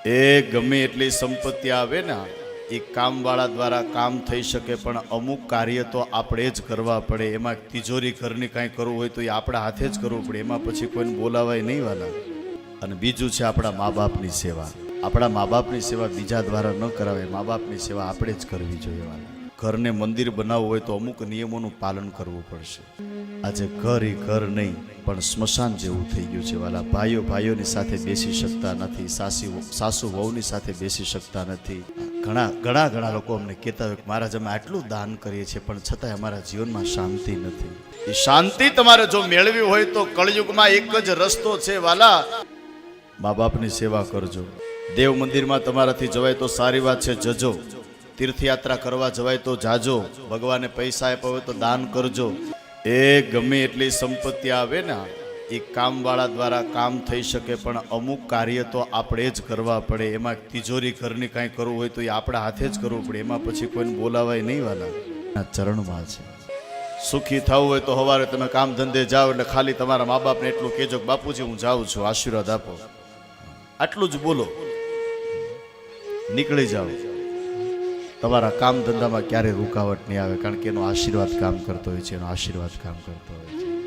એ ગમે એટલી સંપત્તિ આવે ને એ કામવાળા દ્વારા કામ થઈ શકે, પણ અમુક કાર્ય તો આપણે જ કરવા પડે. એમાં તિજોરી ઘરની કાંઈ કરવું હોય તો એ આપણા હાથે જ કરવું પડે. એમાં પછી કોઈને બોલાવાય નહીં વાલા. અને બીજું છે આપણા મા બાપની સેવા. આપણા મા બાપની સેવા બીજા દ્વારા ન કરાવે, મા બાપની સેવા આપણે જ કરવી જોઈએ વાલા. ઘરને મંદિર બનાવવું હોય તો અમુક નિયમોનું પાલન કરવું પડશે. આજે ઘર એ ઘર નહીં પણ સ્મશાન જેવું થઈ ગયું છે વાલા. ભાઈઓ ભાઈઓની સાથે બેસી શકતા નથી, સાસુ વહુની સાથે બેસી શકતા નથી. ઘણા લોકો અમને કહેતા હોય કે મહારાજ અમે આટલું દાન કરીએ છીએ પણ છતાંય અમારા જીવનમાં શાંતિ નથી. એ શાંતિ તમારે જો મેળવી હોય તો કળયુગમાં એક જ રસ્તો છે વાલા, મા બાપની સેવા કરજો. દેવ મંદિરમાં તમારાથી જવાય તો સારી વાત છે, જજો. તીર્થયાત્રા કરવા જવાય તો જાજો. ભગવાને પૈસા આપ્યા હોય તો દાન કરજો. એ ગમે એટલી સંપત્તિ આવે ને એ કામવાળા દ્વારા કામ થઈ શકે, પણ અમુક કાર્ય તો આપણે જ કરવા પડે. એમાં તિજોરી ઘરની કાંઈ કરવું હોય તો એ આપણા હાથે જ કરવું પડે. એમાં પછી કોઈને બોલાવાય નહીં વાલા. ચરણમાં છે. સુખી થવું હોય તો સવારે તમે કામ ધંધે જાઓ એટલે ખાલી તમારા મા બાપને એટલું કહેજો કે બાપુજી હું જાઉં છું, આશીર્વાદ આપો. આટલું જ બોલો, નીકળી જાઓ. તમારા કામ ધંધામાં ક્યારેય રૂકાવટ નહીં આવે, કારણ કે એનો આશીર્વાદ કામ કરતો હોય છે, એનો આશીર્વાદ કામ કરતો હોય છે.